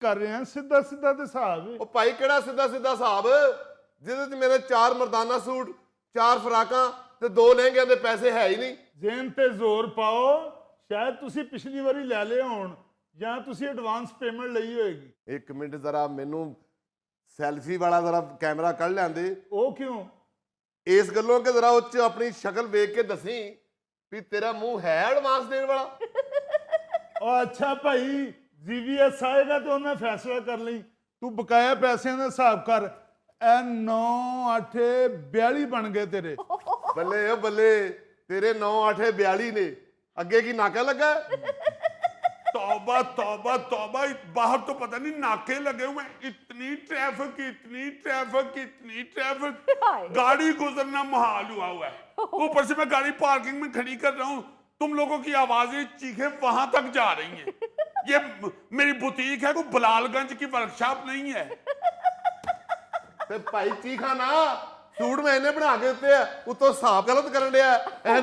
कर रहे हैं सीधा सीधा ते हिसाब। ਉਹ ਭਾਈ ਕਿਹੜਾ ਸਿੱਧਾ ਸਿੱਧਾ ਹਿਸਾਬ ਜਿਹਦੇ ਚ ਮੇਰੇ 4 ਮਰਦਾਨਾ ਸੂਟ 4 ਫਰਾਕਾਂ ਤੇ 2 ਲਹਿੰਗਿਆਂ ਦੇ ਪੈਸੇ ਹੈ ਹੀ ਨਹੀਂ। जेन ते जोर पाओ, शायद तुसी पिछली बारी ले ले होण ਜਾਂ ਤੁਸੀਂ ਐਡਵਾਂਸ ਪੇਮੈਂਟ ਲਈ ਹੋਏਗੀ। 1 ਮਿੰਟ ਜ਼ਰਾ ਮੈਨੂੰ ਸੈਲਫੀ ਵਾਲਾ ਜ਼ਰਾ ਕੈਮਰਾ ਕੱਢ ਲੈਂਦੇ। ਉਹ ਕਿਉਂ? ਇਸ ਗੱਲੋਂ ਕਿ ਜ਼ਰਾ ਉੱਚ ਆਪਣੀ ਸ਼ਕਲ ਵੇਖ ਕੇ ਦੱਸੀ ਵੀ ਤੇਰਾ ਮੂੰਹ ਹੈ ਐਡਵਾਂਸ ਦੇਣ ਵਾਲਾ। ਉਹ ਅੱਛਾ ਭਾਈ, ਜੀਵੀਐਸ ਆਏਗਾ ਤੇ ਉਹਨੇ ਫੈਸਲਾ ਕਰ ਲਈ। ਤੂੰ ਬਕਾਇਆ ਪੈਸਿਆਂ ਦਾ ਹਿਸਾਬ ਕਰ। ਇਹ 9 8 42 ਬਣ ਗਏ ਤੇਰੇ। ਬੱਲੇ ਓ ਬੱਲੇ, तेरे 9 8 42 ने अगे की नाका लगा। तौबा तौबा तौबा, बाहर तो पता नहीं नाके लगे हुए हैं। इतनी ट्रैफिक इतनी ट्रैफिक इतनी ट्रैफिक, गाड़ी गुजरना मुहाल हुआ है। ऊपर से मैं गाड़ी पार्किंग में खड़ी कर रहा हूँ, तुम लोगों की आवाजें चीखें वहां तक जा रही हैं। ये मेरी बुटीक है, कोई बलालगंज की वर्कशॉप नहीं है। ते भाई चीखा ना, सूट मैं इन्हें बना के दिते उतो हिसाब गलत करन दिया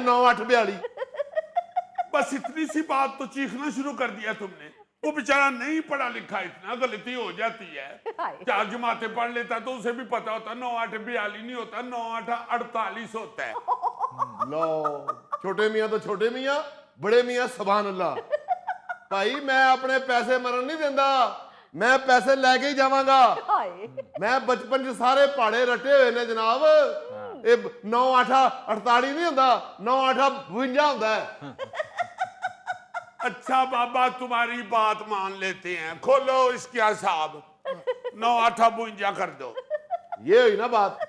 9 8 42। बस इतनी सी बात तो चीखना शुरू कर दिया तुमने। वो बेचारा नहीं पढ़ा लिखा, इतना गलती हो जाती है। 4 जमातें पढ़ लेता तो उसे भी पता होता 9 8 42 नहीं होता, 9 8 48 होता है। लो छोटे मियाँ तो छोटे मियाँ, बड़े मियाँ सुभान अल्लाह। भाई मैं अपने पैसे मरन नहीं देंदा, मैं पैसे लेके ही जावांगा। मैं बचपन च सारे पहाड़े रटे हुए ने जनाब। ये 9 8 48 नहीं होता, 9 8 52 होता है। अच्छा बाबा, तुम्हारी बात मान लेते हैं, खोलो इसके हिसाब। 9 8 52 कर दो। ये हुई ना बात।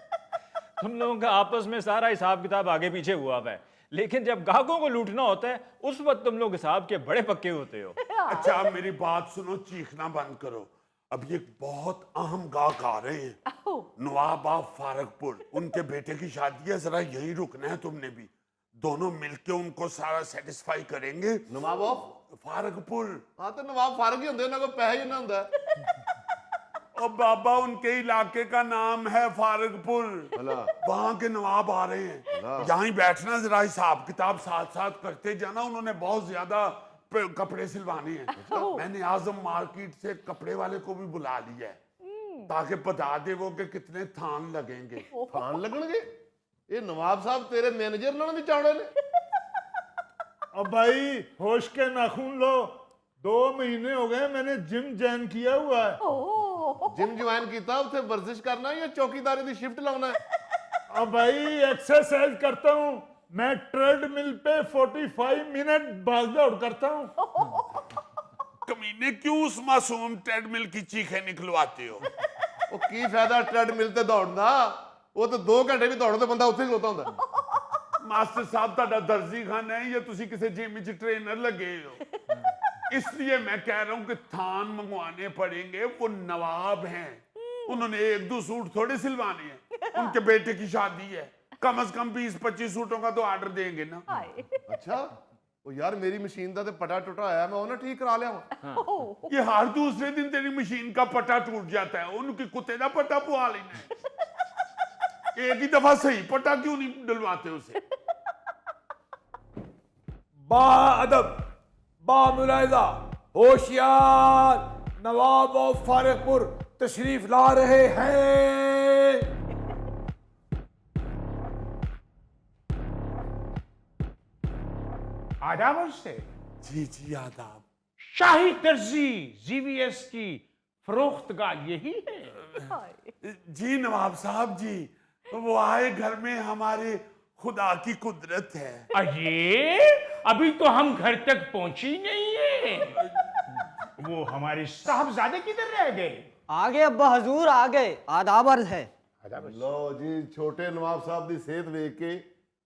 हम लोगों का आपस में सारा हिसाब किताब आगे पीछे हुआ है, लेकिन जब ग्राहकों को लूटना होता है उस वक्त तुम लोग हिसाब के बड़े पक्के होते हो। अच्छा मेरी बात सुनो, चीखना बंद करो। अभी एक बहुत अहम गाहक आ रहे हैं, नवाब ऑफ फारकपुर। उनके बेटे की शादी है, जरा यही रुकना है तुमने भी। दोनों मिलके उनको सारा सेटिस्फाई करेंगे। नवाब ऑफ फारकपुर। हाँ तो नवाब फारक ही होंगे, उन्होंने को पैसा ही ना होंगे। और बाबा उनके इलाके का नाम है फारकपुर, वहां के नवाब आ रहे हैं। यहाँ ही बैठना, जरा हिसाब किताब साथ साथ करते जाना। उन्होंने बहुत ज्यादा कपड़े सिलवाने हैं। मैंने आजम मार्केट से कपड़े वाले को भी बुला लिया है, ताकि बता दे वो कि कितने थान लगेंगे। थान लगणगे? ये नवाब साहब तेरे मैनेजर नाल भी चावड़े ने। अब भाई होश के नाखून लो, 2 महीने हो गए मैंने जिम ज्वाइन किया हुआ है। जिम ज्वाइन किया, उसे वर्जिश करना है या चौकीदारी की शिफ्ट लाना है? अब भाई एक्सरसाइज करता हूँ मैं, ट्रेडमिल पे 45 मिनट भाग दौड़ करता हूँ। कमीने क्यों उस मासूम ट्रेडमिल की चीखें निकलवाते हो? वो की फायदा ट्रेडमिल ते दौड़ना, वो तो 2 घंटे भी दौड़ो तो बंदा उत्थे खलोता हुंदा। मास्टर साहब तुहाडा दर्जी खाना है या तुसी किसी जिम विच ट्रेनर लगे हो? इसलिए मैं कह रहा हूं कि थान मंगवाने पड़ेंगे। वो नवाब हैं, उन्होंने 1 2 सूट थोड़े सिलवाने हैं। उनके बेटे की शादी है, कम से कम 20 25 सूटों का तो ऑर्डर देंगे ना। अच्छा वो यार मेरी मशीन का तो पटा टुटा आया, मैं उन्हें ठीक करा लिया। ये हर दूसरे दिन तेरी मशीन का पटा टूट जाता है, उनकी कुत्ते का पटा पुआ लेना है। एक ही दफा सही पटा क्यों नहीं डलवाते उसे? बाअदब, बामुलायजा, होशियार, नवाब ऑफ फारकपुर तशरीफ ला रहे हैं। आदाब से जी जी आदाब। शाही दर्जी जीवीएस की फरोख्तगाह यही है? जी नवाब साहब जी, वो आए घर में हमारे खुदा की कुदरत है। अरे अभी तो हम घर तक पहुंची नहीं है। वो हमारे साहबजादे किधर रह गए? आ गए अब्बा हजूर, आ गए। आदाब अर्ज है। लो जी, छोटे नवाब साहब की सेहत वेख के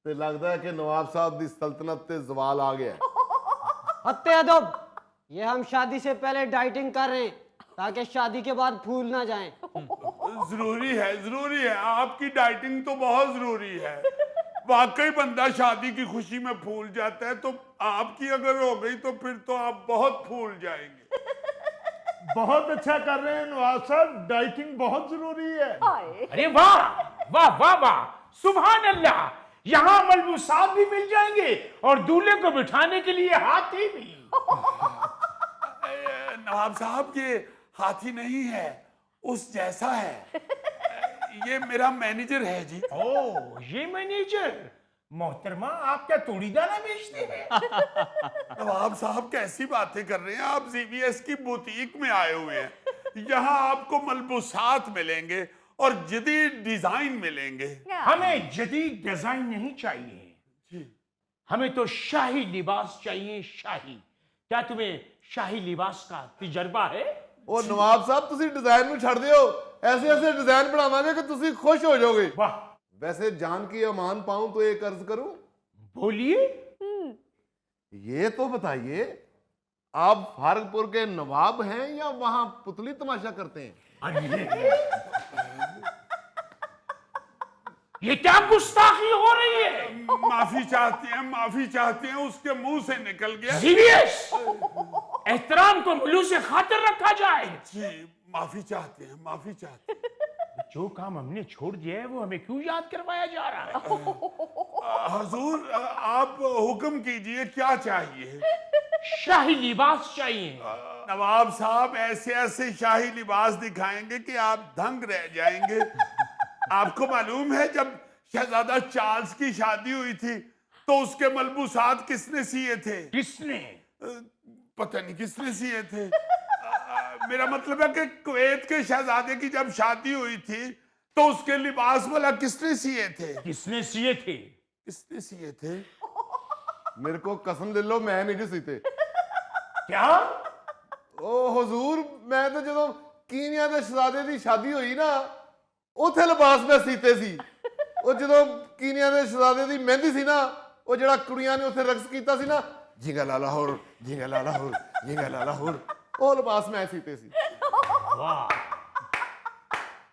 ते लगता है कि नवाब साहब की सल्तनत ते जवाल आ गया। हत्ते अदब, ये हम शादी से पहले डाइटिंग कर रहे हैं ताकि शादी के बाद फूल ना जाएं। जरूरी है, जरूरी है। आपकी डाइटिंग तो बहुत जरूरी है। वाकई बंदा शादी की खुशी में फूल जाता है, तो आपकी अगर हो गई तो फिर तो आप बहुत फूल जाएंगे। बहुत अच्छा कर रहे हैं नवाब साहब, डाइटिंग बहुत जरूरी है। अरे वाह वाह वाह वाह, सुभान अल्लाह। यहाँ मलबूसात भी मिल जाएंगे और दूल्हे को बिठाने के लिए हाथी भी। नवाब साहब, ये हाथी नहीं है, उस जैसा है। ये मेरा मैनेजर है जी। ओ, ये मैनेजर। मोहतरमा, आप क्या तोड़ी दाना बेचते हैं? नवाब साहब कैसी बातें कर रहे हैं आप? जीवीएस की बुटीक में आए हुए हैं। यहाँ आपको मलबूसात मिलेंगे और जदीद डिजाइन मिलेंगे। हमें जदीद डिजाइन नहीं चाहिए, हमें तो शाही लिबास चाहिए। शाही। क्या तुम्हें शाही लिबास का तजर्बा है? ਉਹ ਨਵਾਬ ਸਾਹਿਬ ਤੁਸੀਂ ਡਿਜ਼ਾਈਨ ਨੂੰ ਛੱਡ ਦਿਓ, ਐਸੇ ਐਸੇ डिजाइन ਬਣਾਵਾਂਗੇ ਕਿ ਤੁਸੀਂ खुश हो जाओगे। वाह, वैसे जान की अमान पाऊं तो एक अर्ज करूं, बोलिए। ये तो बताइए आप फारगपुर के नवाब हैं या वहां पुतली तमाशा करते हैं? अरे, ये क्या गुस्ताखी हो रही है? माफी चाहते हैं, माफी चाहते हैं, उसके मुंह से निकल गया। सीरियस, एहतराम को मुल्लू से खातिर रखा जाए। जी माफी चाहते हैं, माफी चाहते हैं। जो काम हमने छोड़ दिया है वो हमें क्यों याद करवाया जा रहा है? हजूर आप हुक्म कीजिए, क्या चाहिए? शाही लिबास चाहिए। नवाब साहब ऐसे ऐसे शाही लिबास दिखाएंगे कि आप दंग रह जाएंगे। आपको मालूम है जब शहजादा चार्ल्स की शादी हुई थी तो उसके मलबूसात किसने सिए थे? किसने? पता नहीं किसने सिए थे। मेरा मतलब है कि कुवैत के शहजादे की जब शादी हुई थी तो उसके लिबास वाला किसने सिए थे? किसने सिए थे? किसने सिए थे? मेरे को कसम ले लो मैं नहीं जी सीते। क्या? ओ हुजूर, मैं तो ਜਦੋਂ ਕੀਨੀਆ ਦੇ ਸ਼ਹਜ਼ਾਦੇ ਦੀ ਸ਼ਾਦੀ ਹੋਈ ਨਾ ਉੱਥੇ ਲਿਬਾਸ ਮੈਂ ਸੀਤੇ ਸੀ। ਉਹ ਜਦੋਂ ਕੀਨੀਆ ਦੇ ਸ਼ਹਜ਼ਾਦੇ ਦੀ ਮਹਿੰਦੀ ਸੀ ਨਾ, ਉਹ ਜਿਹੜਾ ਕੁੜੀਆਂ ਨੇ ਉੱਥੇ ਰਕਸ ਕੀਤਾ ਸੀ ਨਾ, ਜਿੰਗਾ ਲਾਲਾ ਹੋਰ, ਜਿੰਗਾ ਲਾਲਾ ਹੋਰ, ਜਿੰਗਾ ਲਾਲਾ ਹੋਰ, ਉਹ ਲਿਬਾਸ ਮੈਂ ਸੀਤੇ ਸੀ। वाह,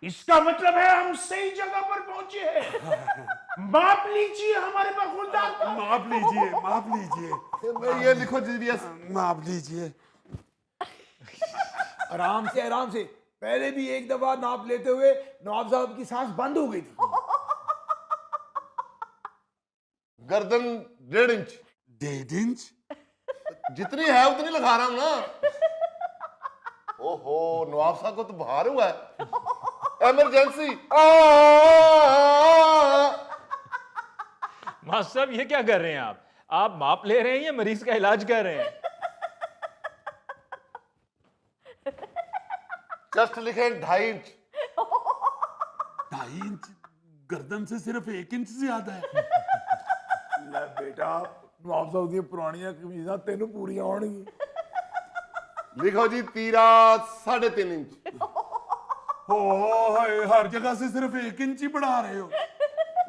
इसका मतलब है हम सही जगह पर पहुंचे हैं। माप लीजिए हमारे बरखुरदार का। माप लीजिए, माप लीजिए, ਤੇ ये लिखो जीवीएस। माप लीजिए। आराम से। पहले भी एक दफा नाप लेते हुए नवाब साहब की सांस बंद हो गई थी। गर्दन 1.5 इंच, 1.5 इंच? जितनी है उतनी लगा रहा हूं ना। ओहो, नवाब साहब को तो बुखार हुआ है, इमरजेंसी। मास्टर साहब ये क्या कर रहे हैं आप माप ले रहे हैं या मरीज का इलाज कर रहे हैं? चेस्ट लिखे 2.5 इंच। 2.5 इंच? गर्दन से सिर्फ 1 इंच ज्यादा है। ਲੈ ਬੇਟਾ, ਨਵਾਬ ਸਾਹਿਬ ਦੀਆਂ ਪੁਰਾਣੀਆਂ ਕਮੀਜ਼ਾਂ ਤੈਨੂੰ ਪੂਰੀਆਂ ਆਉਣਗੀਆਂ। लिखो जी तीरा 3.5 इंच। हाय, हर जगह से सिर्फ 1 इंच ही बढ़ा रहे हो।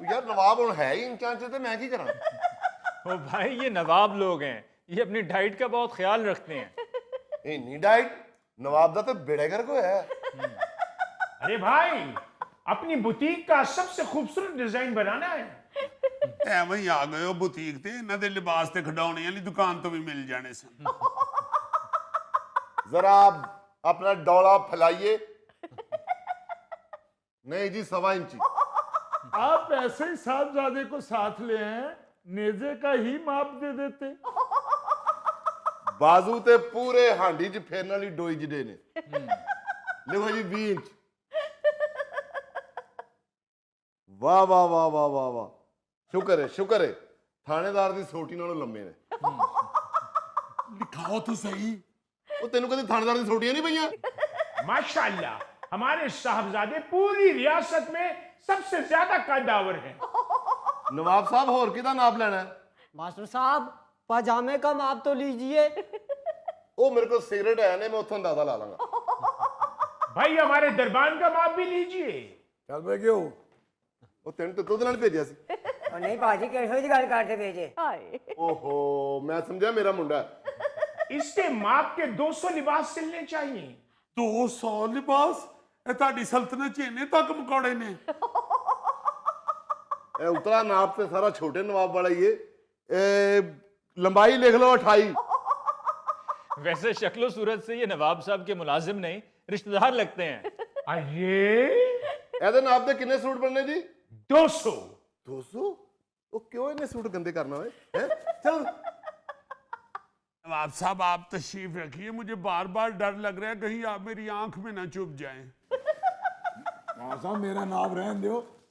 यार नवाब हुण है ही इंचां च, ते मैं की करा? ओ भाई ये नवाब लोग हैं, ये अपनी डाइट का बहुत ख्याल रखते हैं। इन्नी डाइट नवाब दा तो बेड़ा गर्क होया है। अरे भाई, अपनी बुटीक का सबसे खूबसूरत डिजाइन बनाना है। ਐਵੇਂ ਹੀ ਆ ਗਏ ਹੋ ਬੁਟੀਕ ਤੇ, ਇਹਨਾਂ ਦੇ ਲਿਬਾਸ ਤੇ ਖਡਾਉਣੇ ਵਾਲੀ ਦੁਕਾਨ ਤੋਂ ਵੀ ਮਿਲ ਜਾਣੇ ਸਨ। जरा अपना डोला फैलाइए। नहीं जी 1.25 इंची। आप ऐसे ही साहबजादे को साथ ले आए, नेजे का ही माप दे देते। बाजू ते पूरे हांडी च फेरन वाली डोई जडे ने। लिखो जी 20 इंच। वाह वाह वाह वाह वाह वाह, शुक्र है थानेदार दी सोटी नालों लंबे ने। लिखाओ तो सही। ਉਹ ਤੈਨੂੰ ਕਦੇ ਥਾਣੇਦਾਰ ਦੀ ਛੋਟੀਆਂ ਨਹੀਂ ਪਈਆਂ? माशाल्लाह, हमारे साहबजादे पूरी रियासत में सबसे ज्यादा कद्दावर हैं। ਨਵਾਬ ਸਾਹਿਬ ਹੋਰ ਕਿਹਦਾ ਨਾਪ ਲੈਣਾ ਹੈ? मास्टर साहब पजामे का माप तो लीजिए। ਉਹ ਮੇਰੇ ਕੋਲ ਸਿਗਰਟ ਹੈ ਨੇ, ਮੈਂ ਉੱਥੋਂ ਅੰਦਾਜ਼ਾ ਲਾ ਲਾਂਗਾ। भाई हमारे दरबान का माप भी लीजिए। ਚੱਲ ਬੇ ਕਿਉਂ? ਉਹ ਤੈਨੂੰ ਤੇ ਦੁੱਧ ਨਾਲ ਭੇਜਿਆ ਸੀ। और नहीं भाजी कैसे गल करते भेजे? ਓਹੋ, ਮੈਂ ਸਮਝਿਆ ਮੇਰਾ ਮੁੰਡਾ ਹੈ। इसके माप के 200 लिबास सिलने चाहिए। 200 ਲਿਬਾਸ? ਇਹ ਤੁਹਾਡੀ ਸਲਤਨਤ ਚ ਇੰਨੇ ਤੱਕ ਮਕੌੜੇ ਨੇ? ਇਹ ਉਤਰਾ ਨਾਪ ਤੇ ਸਾਰਾ ਛੋਟੇ ਨਵਾਬ ਵਾਲਾ ਹੀ ਹੈ। ਇਹ ਲੰਬਾਈ ਲਿਖ ਲਓ 28। वैसे शक्लो सूरत से ये नवाब साहब के मुलाजिम नहीं, रिश्तेदार लगते हैं। अरे, ਇਹਦੇ ਨਾਪ ਦੇ ਕਿੰਨੇ ਸੂਟ ਬਣਨੇ ਜੀ? 200। 200? ਉਹ ਕਿਉਂ ਇਹਨੇ ਸੂਟ ਗੰਦੇ ਕਰਨਾ ਓਏ? ਹੈ ਚਲ नवाब साहब आप तशरीफ रखिए, मुझे बार बार डर लग रहा है कहीं आप मेरी आंख में ना चुभ जाएं। नवाब साहब मेरा नाम रहने दो,